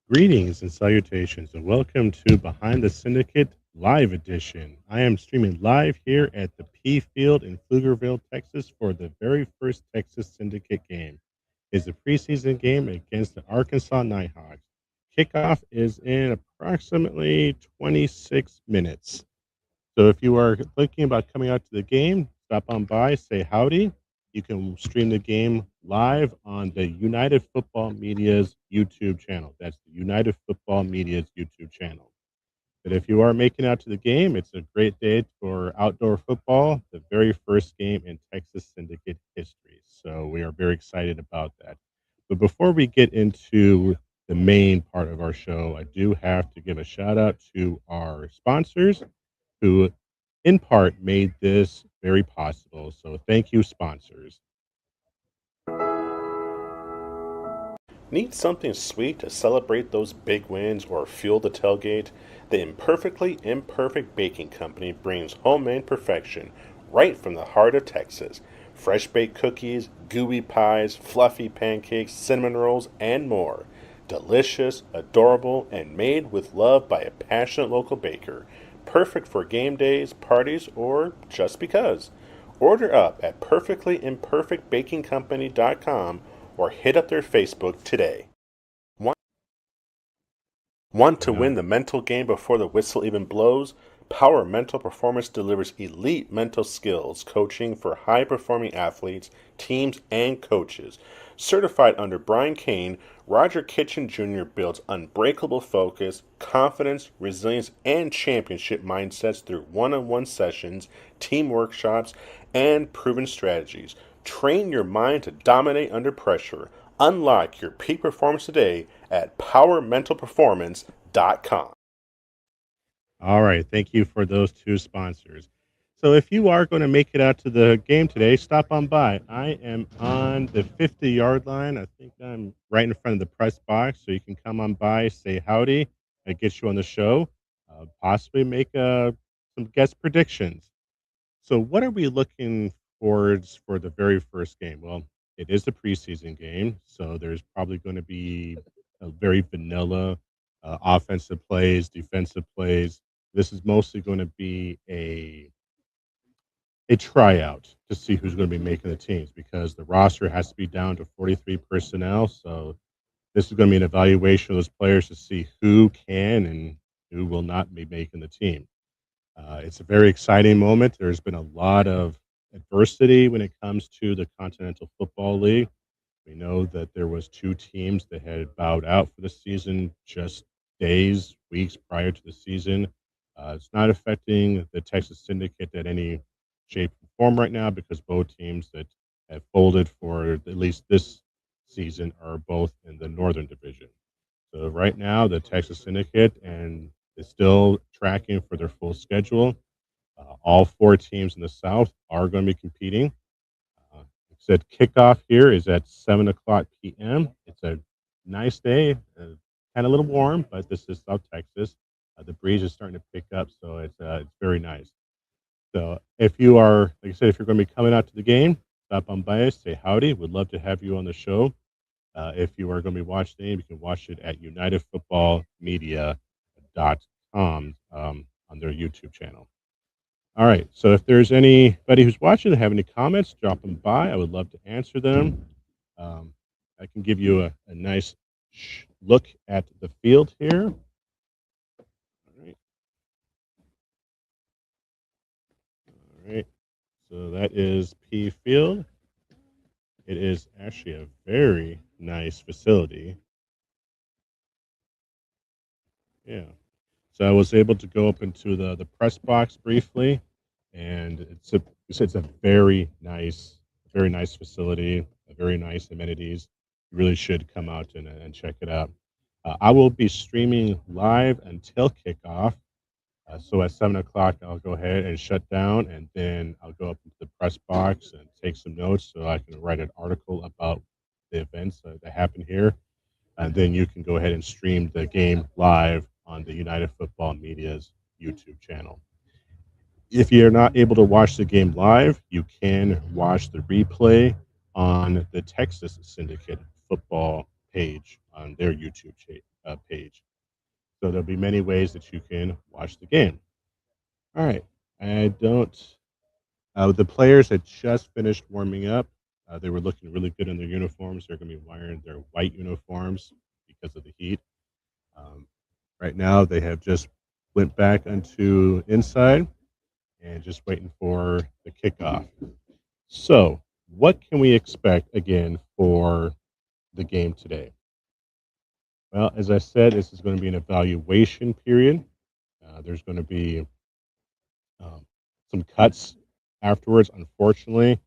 Greetings and salutations, and welcome to Behind the Syndicate Live Edition. I am streaming live here at the PField in Pflugerville, Texas, for the very first Texas Syndicate game. It's a preseason game against the Arkansas Nighthawks. Kickoff is in approximately 26 minutes. So if you are thinking about coming out to the game, stop on by, say howdy. You can stream the game live on the United Football Media's YouTube channel. That's the United Football Media's YouTube channel. But if you are making out to the game, it's a great day for outdoor football, the very first game in Texas Syndicate history. So we are very excited about that. But before we get into the main part of our show, I do have to give a shout out to our sponsors who, in part, made this very possible. So thank you, sponsors. Need something sweet to celebrate those big wins or fuel the tailgate? The Imperfectly Imperfect Baking Company brings homemade perfection right from the heart of Texas. Fresh baked cookies, gooey pies, fluffy pancakes, cinnamon rolls, and more. Delicious, adorable, and made with love by a passionate local baker. Perfect for game days, parties, or just because. Order up at perfectlyimperfectbakingcompany.com or hit up their Facebook today. Want to win the mental game before the whistle even blows? Power Mental Performance delivers elite mental skills coaching for high performing athletes, teams, and coaches. Certified under Brian Kane, Roger Kitchen Jr. builds unbreakable focus, confidence, resilience, and championship mindsets through one on one sessions, team workshops, and proven strategies. Train your mind to dominate under pressure. Unlock your peak performance today at powermentalperformance.com. All right. Thank you for those two sponsors. So if you are going to make it out to the game today, stop on by. I am on the 50-yard line. I think I'm right in front of the press box, so you can come on by, say howdy, and get you on the show, possibly make some guest predictions. So what are we looking towards for the very first game? Well, it is a preseason game, so there's probably going to be a very vanilla offensive plays, defensive plays. This is mostly going to be a tryout to see who's going to be making the teams because the roster has to be down to 43 personnel. So this is going to be an evaluation of those players to see who can and who will not be making the team. It's a very exciting moment. There's been a lot of adversity when it comes to the Continental Football League. We know that there was two teams that had bowed out for the season just days, weeks prior to the season. It's not affecting the Texas Syndicate in any shape or form right now because both teams that have folded for at least this season are both in the Northern Division. So right now, the Texas Syndicate and is still tracking for their full schedule. All four teams in the South are going to be competing. Like I said, kickoff here is at 7 o'clock p.m. It's a nice day, kind of a little warm, but this is South Texas. The breeze is starting to pick up, so it's very nice. So if you are, like I said, if you're going to be coming out to the game, stop on by us, say howdy. We'd love to have you on the show. If you are going to be watching the game, you can watch it at unitedfootballmedia.com on their YouTube channel. All right. So if there's anybody who's watching and have any comments, drop them by. I would love to answer them. I can give you a nice look at the field here. All right. All right. So that is P Field. It is actually a very nice facility. Yeah. So I was able to go up into the press box briefly, and it's a very nice facility, a very nice amenities. You really should come out and check it out. I will be streaming live until kickoff. So at 7 o'clock, I'll go ahead and shut down, and then I'll go up into the press box and take some notes so I can write an article about the events that happen here. And then you can go ahead and stream the game live on the United Football Media's YouTube channel. If you're not able to watch the game live, you can watch the replay on the Texas Syndicate Football page on their YouTube page. So there'll be many ways that you can watch the game. All right. I don't. The players had just finished warming up. They were looking really good in their uniforms. They're going to be wearing their white uniforms because of the heat. Um, right now, they have just went back into inside and just waiting for the kickoff. So, what can we expect again for the game today? Well, as I said, this is going to be an evaluation period. There's going to be um, some cuts afterwards, unfortunately.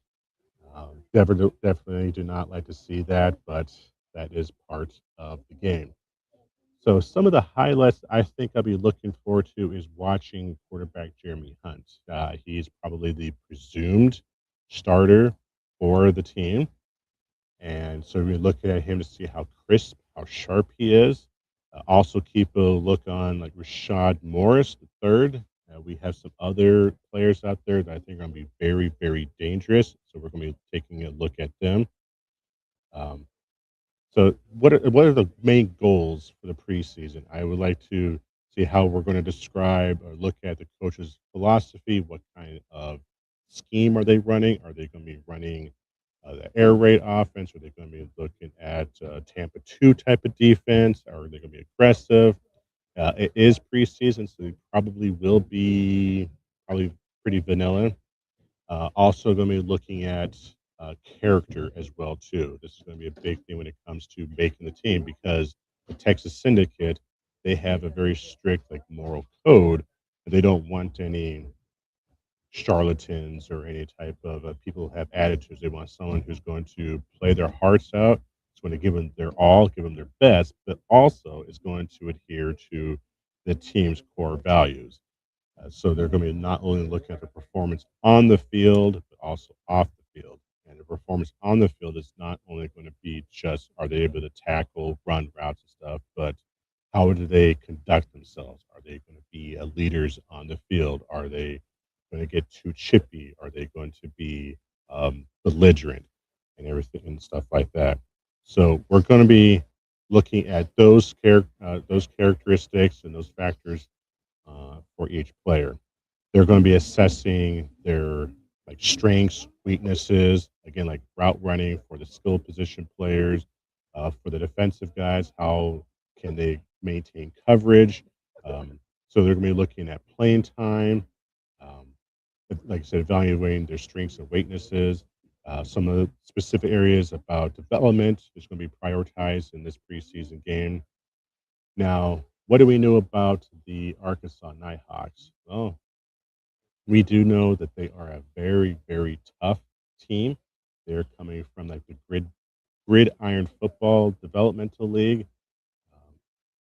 Definitely do not like to see that, but that is part of the game. So some of the highlights I think I'll be looking forward to is watching quarterback Jeremy Hunt. He's probably the presumed starter for the team, and so we're looking at him to see how crisp, how sharp he is. Also, keep a look on like Rashad Morris, the third. We have some other players out there that I think are going to be very, very dangerous. So we're going to be taking a look at them. Um, so, what are the main goals for the preseason? I would like to see how we're going to describe or look at the coach's philosophy. What kind of scheme are they running? Are they going to be running the air raid offense? Are they going to be looking at Tampa 2 type of defense? Are they going to be aggressive? It is preseason, so they probably will be probably pretty vanilla. Also, going to be looking at character as well too. This is going to be a big thing when it comes to making the team because the Texas Syndicate they have a very strict like moral code. They don't want any charlatans or any type of people who have attitudes. They want someone who's going to play their hearts out. It's going to give them their all, give them their best, but also is going to adhere to the team's core values. So they're going to be not only looking at the performance on the field, but also off the field. And the performance on the field is not only going to be just are they able to tackle, run routes and stuff, but how do they conduct themselves? Are they going to be leaders on the field? Are they going to get too chippy? Are they going to be belligerent and everything and stuff like that? So we're going to be looking at those characteristics and those factors for each player. They're going to be assessing their like strengths, weaknesses, again like route running for the skill position players, for the defensive guys, how can they maintain coverage? So they're going to be looking at playing time, um, like I said, evaluating their strengths and weaknesses. Some of the specific areas about development is going to be prioritized in this preseason game. Now, what do we know about the Arkansas Nighthawks? Well, we do know that they are a very, very tough team. They're coming from like the gridiron football developmental league. Um,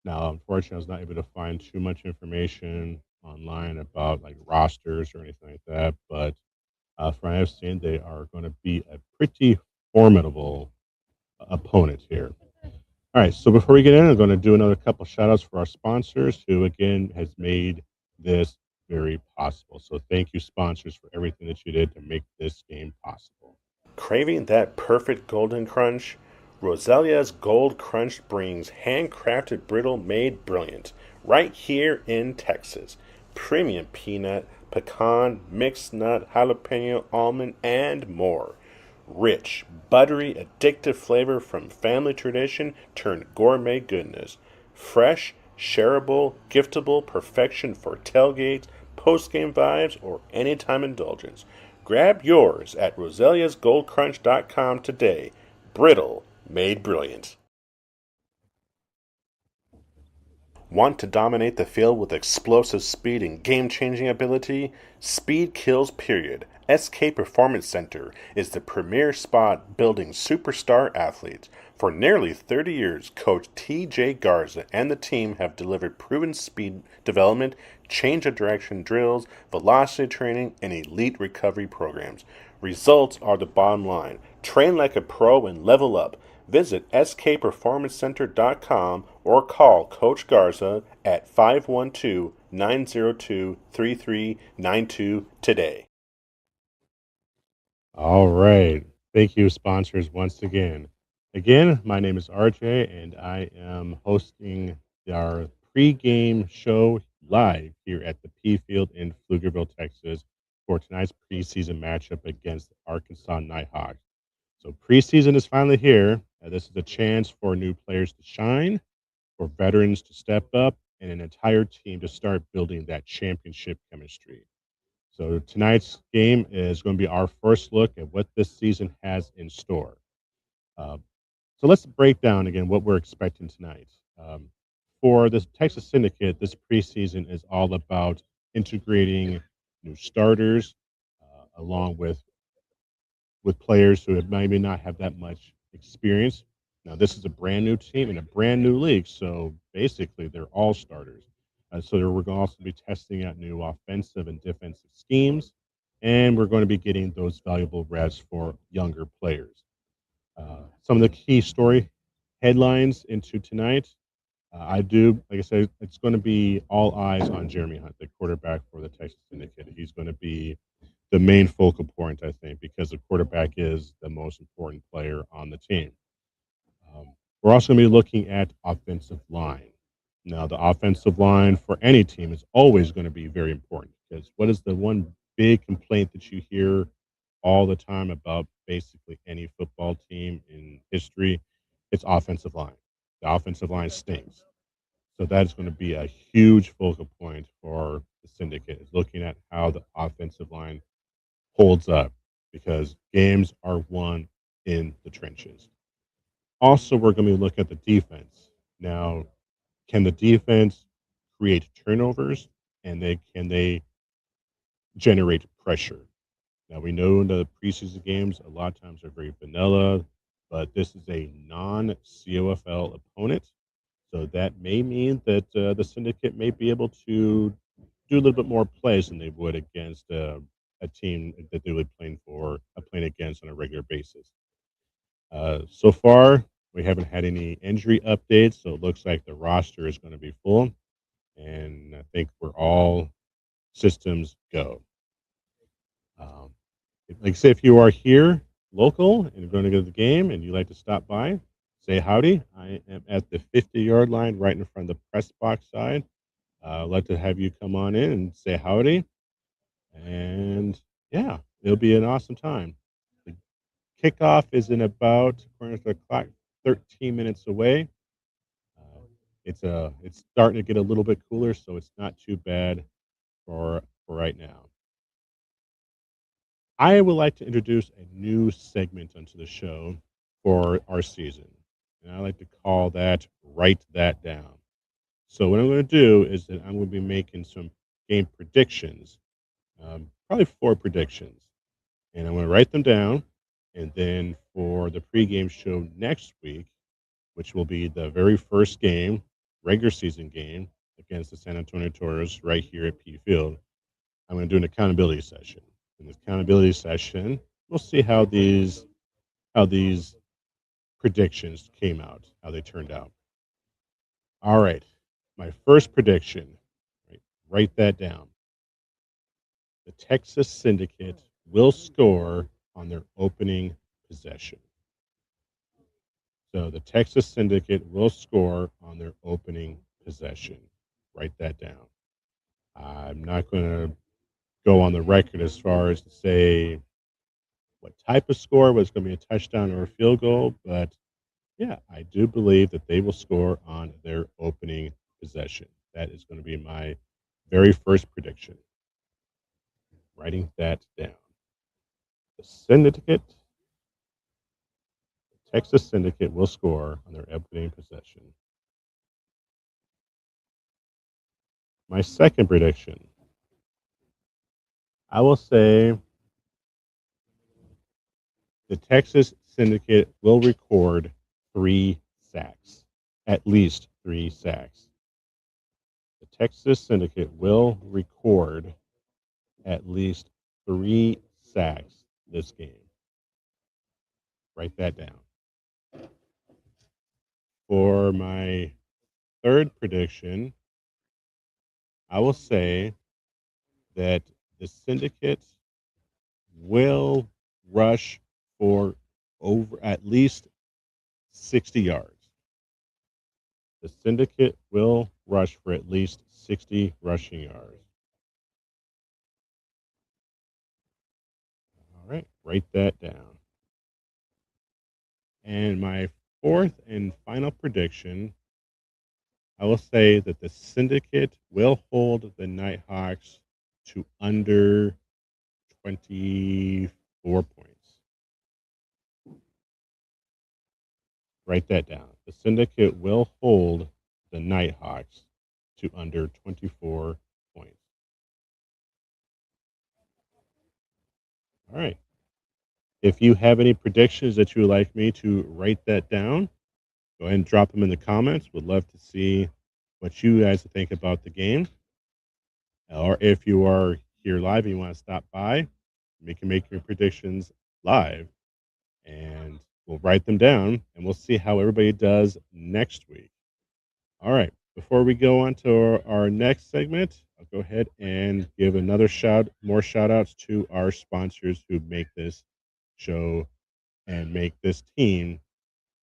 now, unfortunately, I was not able to find too much information online about like rosters or anything like that. But from what I've seen, they are going to be a pretty formidable opponent here. All right, so before we get in, I'm going to do another couple shout outs for our sponsors who, again, has made this very possible. So thank you, sponsors, for everything that you did to make this game possible. Craving that perfect golden crunch? Roselia's Gold Crunch brings handcrafted brittle made brilliant right here in Texas. Premium peanut, pecan, mixed nut, jalapeno, almond, and more. Rich, buttery, addictive flavor from family tradition turned gourmet goodness. Fresh, shareable, giftable perfection for tailgates, post-game vibes, or anytime indulgence. Grab yours at roseliasgoldcrunch.com today. Brittle, made brilliant. Want to dominate the field with explosive speed and game changing ability? Speed kills, period. SK Performance Center is the premier spot building superstar athletes. For nearly 30 years, Coach TJ Garza and the team have delivered proven speed development, change of direction drills, velocity training, and elite recovery programs. Results are the bottom line. Train like a pro and level up. Visit skperformancecenter.com or call Coach Garza at 512-902-3392 today. All right. Thank you, sponsors, once again. Again, my name is RJ, and I am hosting our pregame show live here at the PField in Pflugerville, Texas, for tonight's preseason matchup against the Arkansas Nighthawks. So, preseason is finally here. This is a chance for new players to shine, for veterans to step up, and an entire team to start building that championship chemistry. So, tonight's game is going to be our first look at what this season has in store. Uh, so let's break down again what we're expecting tonight. For the Texas Syndicate, this preseason is all about integrating new starters along with players who have maybe not have that much experience. Now, this is a brand new team in a brand new league, so basically they're all starters. We're going to also be testing out new offensive and defensive schemes, and we're going to be getting those valuable reps for younger players. Some of the key story headlines into tonight. Like I said, it's going to be all eyes on Jeremy Hunt, the quarterback for the Texas Syndicate. He's going to be the main focal point, I think, because the quarterback is the most important player on the team. We're also going to be looking at offensive line. Now, the offensive line for any team is always going to be very important because what is the one big complaint that you hear all the time about basically any football team in history? It's offensive line. The offensive line stinks. So that is going to be a huge focal point for the syndicate, is looking at how the offensive line holds up because games are won in the trenches. Also, we're going to look at the defense. Now, can the defense create turnovers and they generate pressure? Now we know the preseason games a lot of times are very vanilla, but this is a non-COFL opponent, so that may mean that the syndicate may be able to do a little bit more plays than they would against a team that they would playing against on a regular basis. So far, we haven't had any injury updates, so it looks like the roster is going to be full, and I think we're all systems go. Um, like I say, if you are here local and you're going to go to the game and you like to stop by, say howdy. I am at the 50-yard line right in front of the press box side. I'd like to have you come on in and say howdy. And yeah, it'll be an awesome time. The kickoff is in about, according to the clock, 13 minutes away. Uh, it's starting to get a little bit cooler, so it's not too bad for right now. I would like to introduce a new segment onto the show for our season, and I like to call that "Write That Down." So what I'm going to do is that I'm going to be making some game predictions, probably four predictions, and I'm going to write them down. And then for the pregame show next week, which will be the very first game, regular season game against the San Antonio Toros right here at P Field, I'm going to do an accountability session. In this accountability session, we'll see how these predictions came out, how they turned out. All right, my first prediction. Right, write that down. The Texas Syndicate will score on their opening possession. So the Texas Syndicate will score on their opening possession. Write that down. I'm not going to go on the record as far as to say what type of score, was going to be a touchdown or a field goal, but yeah, I do believe that they will score on their opening possession. That is going to be my very first prediction. Writing that down. The Syndicate, Texas Syndicate will score on their opening possession. My second prediction, I will say the Texas Syndicate will record 3 sacks, at least 3 sacks. The Texas Syndicate will record at least 3 sacks this game. Write that down. For my third prediction, I will say that the Syndicate will rush for over at least 60 yards. The Syndicate will rush for at least 60 rushing yards. All right, write that down. And my fourth and final prediction, I will say that the Syndicate will hold the Nighthawks to under 24 points. Write that down. The Syndicate will hold the Nighthawks to under 24 points. All right. If you have any predictions that you would like me to write that down, go ahead and drop them in the comments. Would love to see what you guys think about the game. Or if you are here live and you want to stop by, you can make your predictions live and we'll write them down and we'll see how everybody does next week. All right. Before we go on to our next segment, I'll go ahead and give more shout outs to our sponsors who make this show and make this team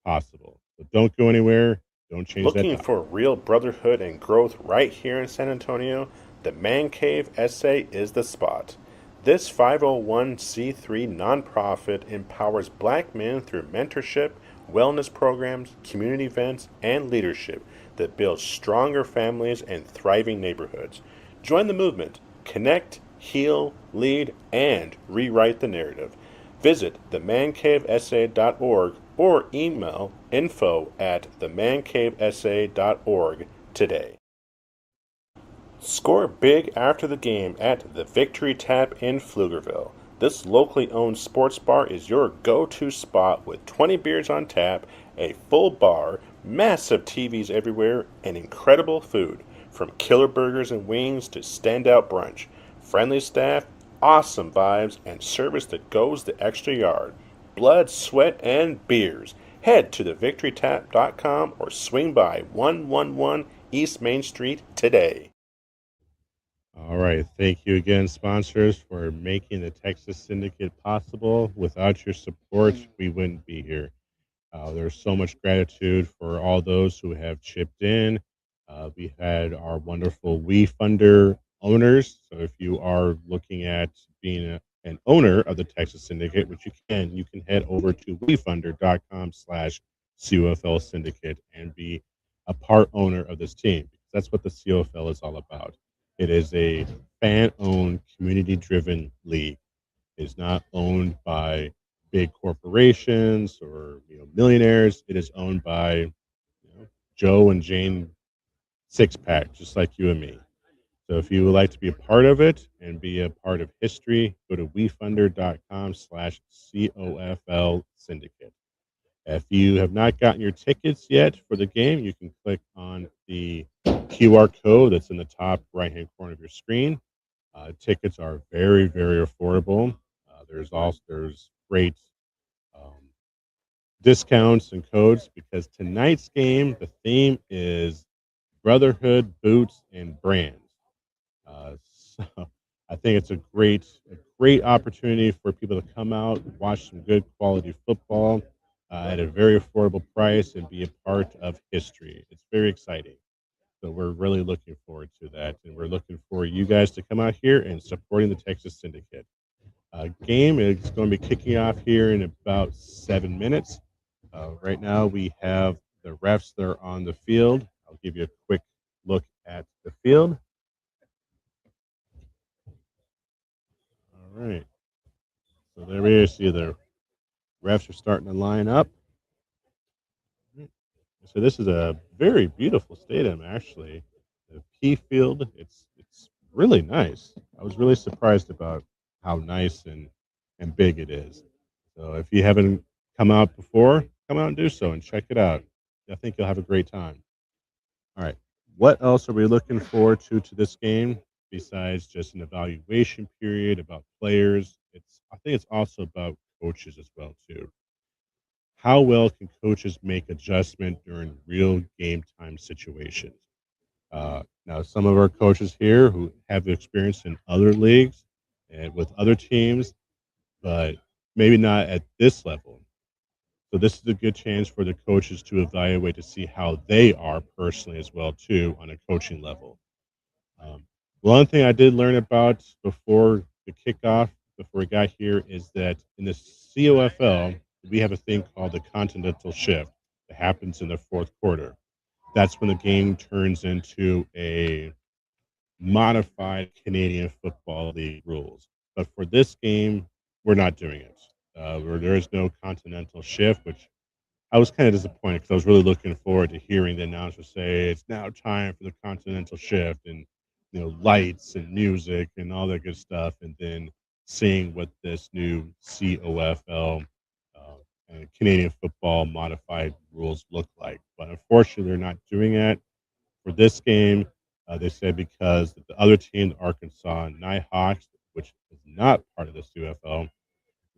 possible. So don't go anywhere. Don't change that Looking dial. for real brotherhood and growth right here in San Antonio? The Man Cave SA is the spot. This 501c3 nonprofit empowers black men through mentorship, wellness programs, community events, and leadership that builds stronger families and thriving neighborhoods. Join the movement, connect, heal, lead, and rewrite the narrative. Visit themancavesa.org or email info@themancavesa.org today. Score big after the game at the Victory Tap in Pflugerville. This locally owned sports bar is your go-to spot with 20 beers on tap, a full bar, massive TVs everywhere, and incredible food. From killer burgers and wings to standout brunch. Friendly staff, awesome vibes, and service that goes the extra yard. Blood, sweat, and beers. Head to thevictorytap.com or swing by 111 East Main Street today. All right. Thank you again, sponsors, for making the Texas Syndicate possible. Without your support, we wouldn't be here. There's so much gratitude for all those who have chipped in. We had our wonderful WeFunder owners. So if you are looking at being an owner of the Texas Syndicate, which you can head over to wefunder.com/COFL Syndicate and be a part owner of this team. That's what the COFL is all about. It is a fan-owned, community-driven league. It's not owned by big corporations or millionaires. It is owned by Joe and Jane Sixpack, just like you and me. So if you would like to be a part of it and be a part of history, go to wefunder.com/COFL Syndicate. If you have not gotten your tickets yet for the game, you can click on the QR code that's in the top right-hand corner of your screen. Tickets are very, very affordable. There's great um, discounts and codes because tonight's game, the theme is brotherhood, boots, and brands. So I think it's a great opportunity for people to come out, watch some good quality football at a very affordable price, and be a part of history. It's very exciting. So we're really looking forward to that, and we're looking for you guys to come out here and supporting the Texas Syndicate. Game is going to be kicking off here in about 7 minutes. Right now, we have the refs that are on the field. I'll give you a quick look at the field. All right. So there we are. See the refs are starting to line up. So this is a very beautiful stadium, actually. The PField. It's really nice. I was really surprised about how nice and big it is. So if you haven't come out before, come out and do so and check it out. I think you'll have a great time. All right. What else are we looking forward to this game besides just an evaluation period about players? I think it's also about coaches as well too. How well can coaches make adjustment during real game time situations? Now, some of our coaches here who have experience in other leagues and with other teams, but maybe not at this level. So this is a good chance for the coaches to evaluate to see how they are personally as well too on a coaching level. One thing I did learn about before the kickoff, before we got here, is that in the COFL, we have a thing called the Continental Shift that happens in the fourth quarter. That's when the game turns into a modified Canadian Football League rules. But for this game, we're not doing it. Where there is no Continental Shift, which I was kind of disappointed because I was really looking forward to hearing the announcer say it's now time for the Continental Shift and lights and music and all that good stuff, and then seeing what this new COFL and Canadian Football modified rules look like. But unfortunately, they're not doing that for this game. They said because the other team, the Arkansas Nighthawks, which is not part of the CFL,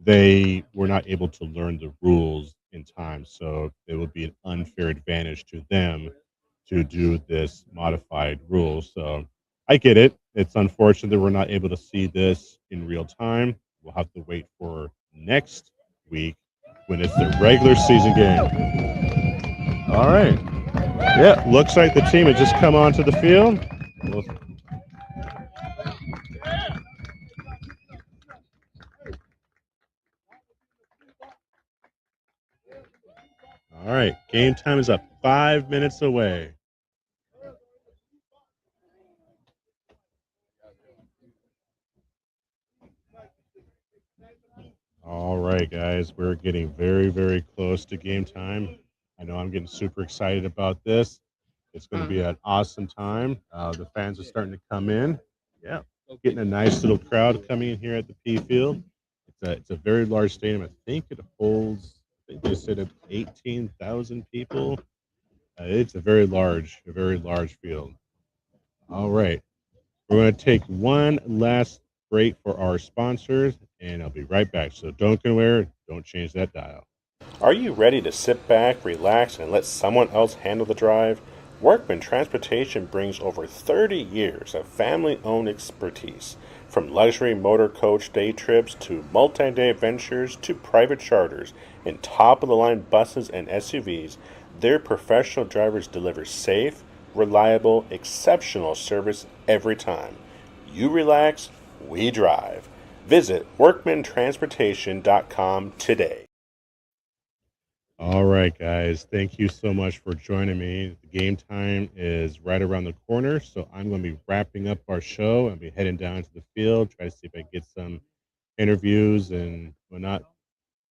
they were not able to learn the rules in time. So it would be an unfair advantage to them to do this modified rule. So I get it. It's unfortunate that we're not able to see this in real time. We'll have to wait for next week when it's the regular season game. All right. Yeah, looks like the team had just come onto the field. All right, game time is up 5 minutes away. All right, guys, we're getting very, very close to game time. I know I'm getting super excited about this. It's going to be an awesome time. The fans are starting to come in. Yeah, getting a nice little crowd coming in here at the PField. It's a very large stadium. I think it holds. I think they said 18,000 people. It's a very large field. All right, we're going to take one last break for our sponsors, and I'll be right back. So don't go anywhere. Don't change that dial. Are you ready to sit back, relax, and let someone else handle the drive? Workman Transportation brings over 30 years of family owned expertise. From luxury motor coach day trips to multi day adventures to private charters and top of the line buses and SUVs, their professional drivers deliver safe, reliable, exceptional service every time. You relax, we drive. Visit workmantransportation.com today. All right, guys. Thank you so much for joining me. The game time is right around the corner, so I'm going to be wrapping up our show and be heading down to the field, try to see if I can get some interviews and whatnot.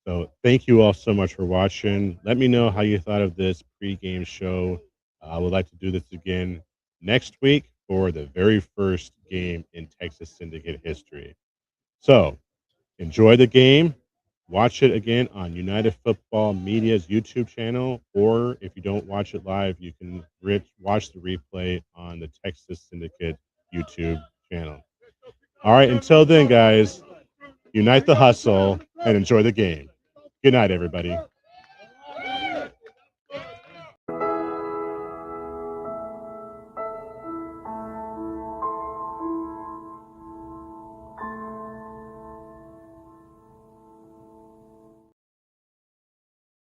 So thank you all so much for watching. Let me know how you thought of this pregame show. I would like to do this again next week for the very first game in Texas Syndicate history. So enjoy the game. Watch it again on United Football Media's YouTube channel, or if you don't watch it live, you can watch the replay on the Texas Syndicate YouTube channel. All right, until then, guys, unite the hustle and enjoy the game. Good night, everybody.